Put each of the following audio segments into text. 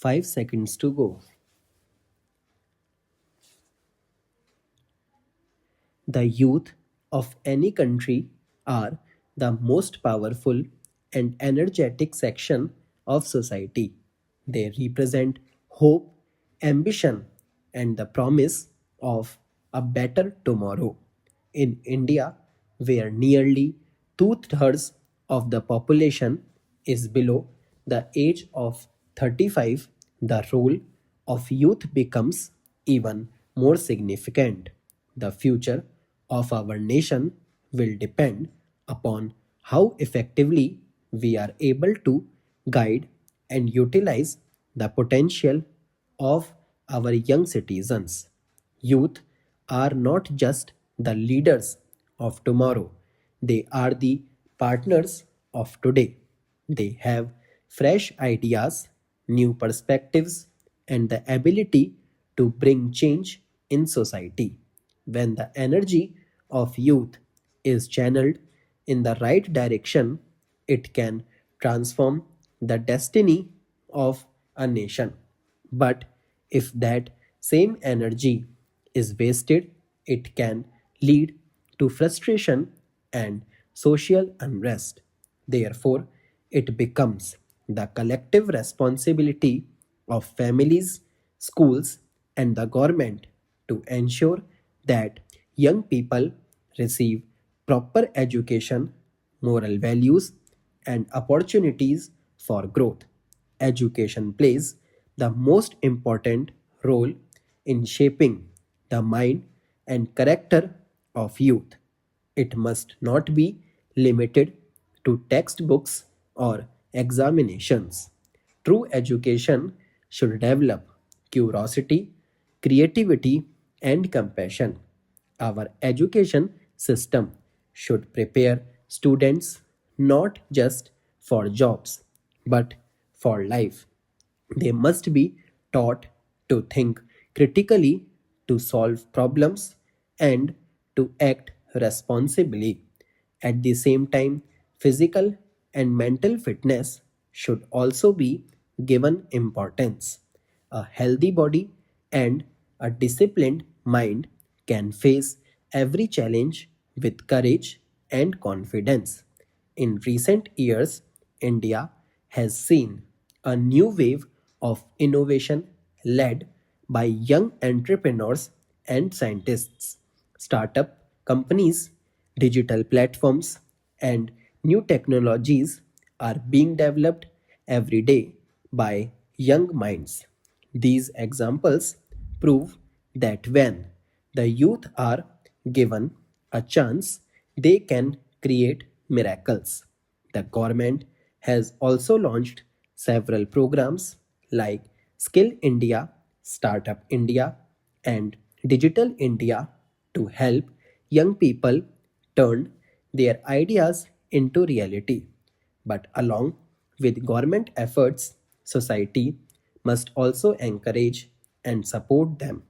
5 seconds to go. The youth of any country are the most powerful and energetic section of society. They represent hope, ambition, and the promise of a better tomorrow. In India, where nearly two-thirds of the population is below the age of 35, the role of youth becomes even more significant. The future of our nation will depend upon how effectively we are able to guide and utilize the potential of our young citizens. Youth are not just the leaders of tomorrow, they are the partners of today. They have fresh ideas, new perspectives, and the ability to bring change in society. When the energy of youth is channeled in the right direction, it can transform the destiny of a nation. But if that same energy is wasted, it can lead to frustration and social unrest. Therefore, it becomes the collective responsibility of families, schools, and the government to ensure that young people receive proper education, moral values, and opportunities for growth. Education plays the most important role in shaping the mind and character of youth. It must not be limited to textbooks or examinations. True education should develop curiosity, creativity, and compassion. Our education system should prepare students not just for jobs but for life. They must be taught to think critically, to solve problems, and to act responsibly. At the same time, physical and mental fitness should also be given importance. A healthy body and a disciplined mind can face every challenge with courage and confidence. In recent years, India has seen a new wave of innovation led by young entrepreneurs and scientists. Startup companies, digital platforms, and new technologies are being developed every day by young minds. These examples prove that when the youth are given a chance, they can create miracles. The government has also launched several programs like Skill India, Startup India, and Digital India to help young people turn their ideas into reality. But along with government efforts, society must also encourage and support them.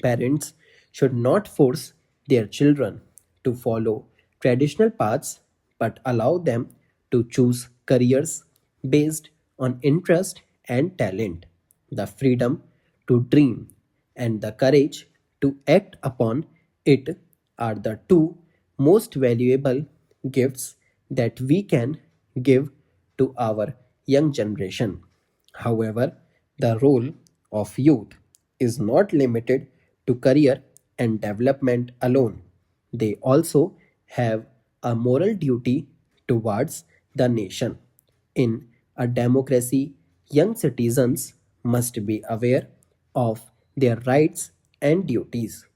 Parents should not force their children to follow traditional paths but allow them to choose careers based on interest and talent. The freedom to dream and the courage to act upon it are the two most valuable gifts that we can give to our young generation. However, the role of youth is not limited to career and development alone. They also have a moral duty towards the nation. In a democracy, young citizens must be aware of their rights and duties.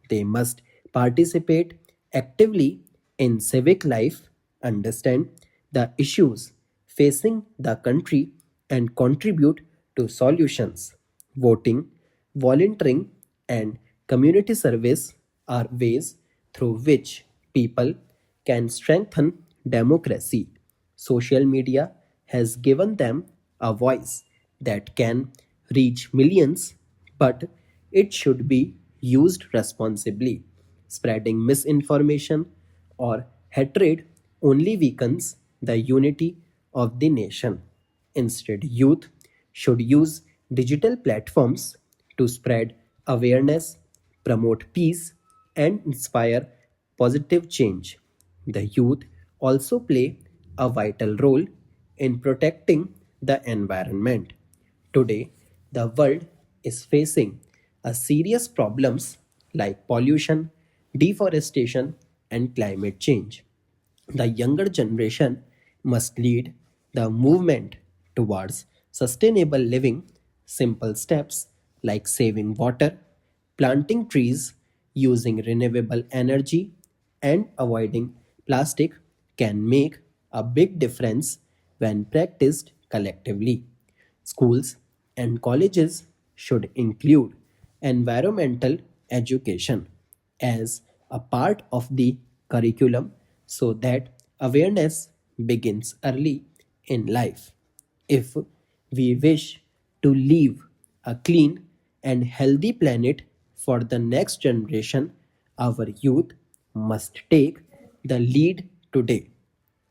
They must participate actively in civic life, understand the issues facing the country, and contribute to solutions. Voting, volunteering, and community service are ways through which people can strengthen democracy. Social media has given them a voice that can reach millions, but it should be used responsibly. Spreading misinformation or hatred only weakens the unity of the nation. Instead, youth should use digital platforms to spread awareness, promote peace, and inspire positive change. The youth also play a vital role in protecting the environment. Today, the world is facing a serious problems like pollution, deforestation, and climate change. The younger generation must lead the movement towards sustainable living. Simple steps like saving water, planting trees, using renewable energy, and avoiding plastic can make a big difference when practiced collectively. Schools and colleges should include environmental education as a part of the curriculum so that awareness begins early in life. If we wish to leave a clean and healthy planet for the next generation, our youth must take the lead today.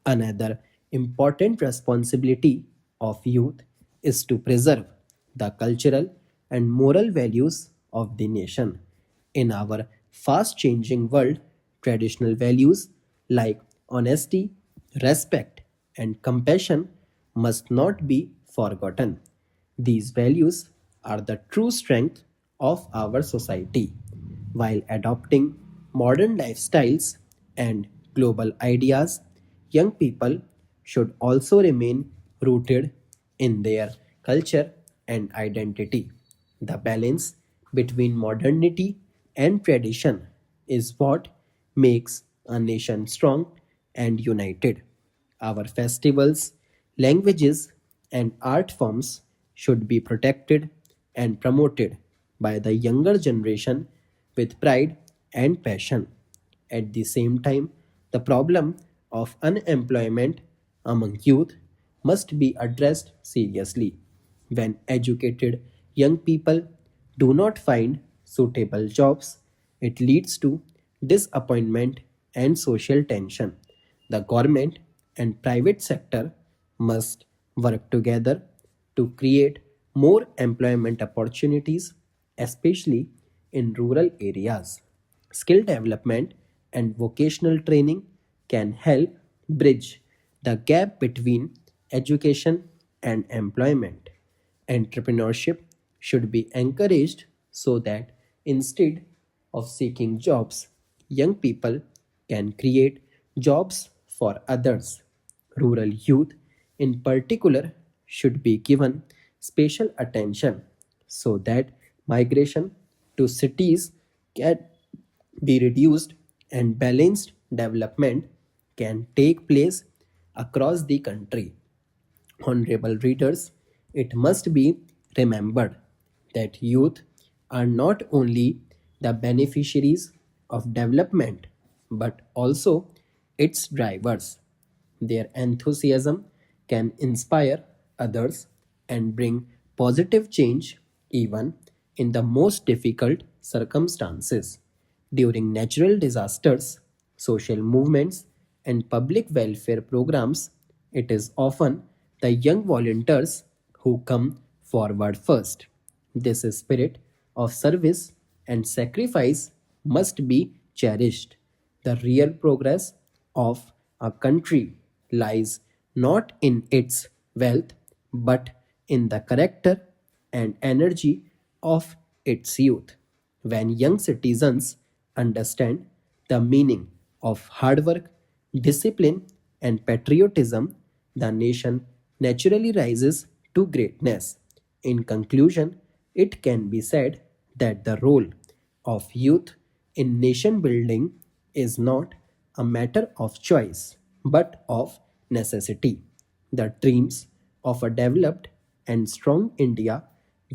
Another important responsibility of youth is to preserve the cultural and moral values of the nation. In our fast changing world, traditional values like honesty, respect, and compassion must not be forgotten. These values are the true strength of our society. While adopting modern lifestyles and global ideas, young people should also remain rooted in their culture and identity. The balance between modernity and tradition is what makes a nation strong and united. Our festivals, languages, and art forms should be protected and promoted by the younger generation with pride and passion. At the same time, the problem of unemployment among youth must be addressed seriously. When educated young people do not find suitable jobs, it leads to disappointment and social tension. The government and private sector must work together to create more employment opportunities, especially in rural areas. Skill development and vocational training can help bridge the gap between education and employment. Entrepreneurship should be encouraged so that instead of seeking jobs, young people can create jobs for others. Rural youth, in particular, should be given special attention so that migration to cities can be reduced and balanced development can take place across the country. Honorable readers, it must be remembered that youth are not only the beneficiaries of development but also its drivers. Their enthusiasm can inspire others and bring positive change even in the most difficult circumstances. During natural disasters, social movements, and public welfare programs, it is often the young volunteers who come forward first. This spirit of service and sacrifice must be cherished. The real progress of a country lies not in its wealth but in the character and energy of its youth. When young citizens understand the meaning of hard work, discipline, and patriotism, the nation naturally rises to greatness. In conclusion, it can be said that the role of youth in nation building is not a matter of choice but of necessity. The dreams of a developed and strong India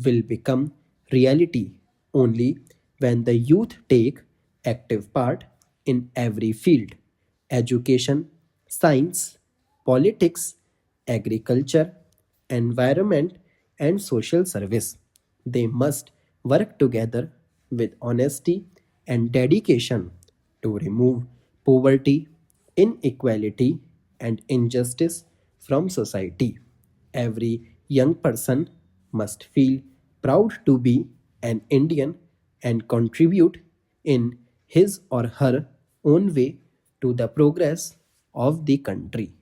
will become reality only when the youth take active part in every field: education, science, politics, agriculture, environment, and social service. They must work together with honesty and dedication to remove poverty, inequality, and injustice from society. Every young person must feel proud to be an Indian and contribute in his or her own way to the progress of the country.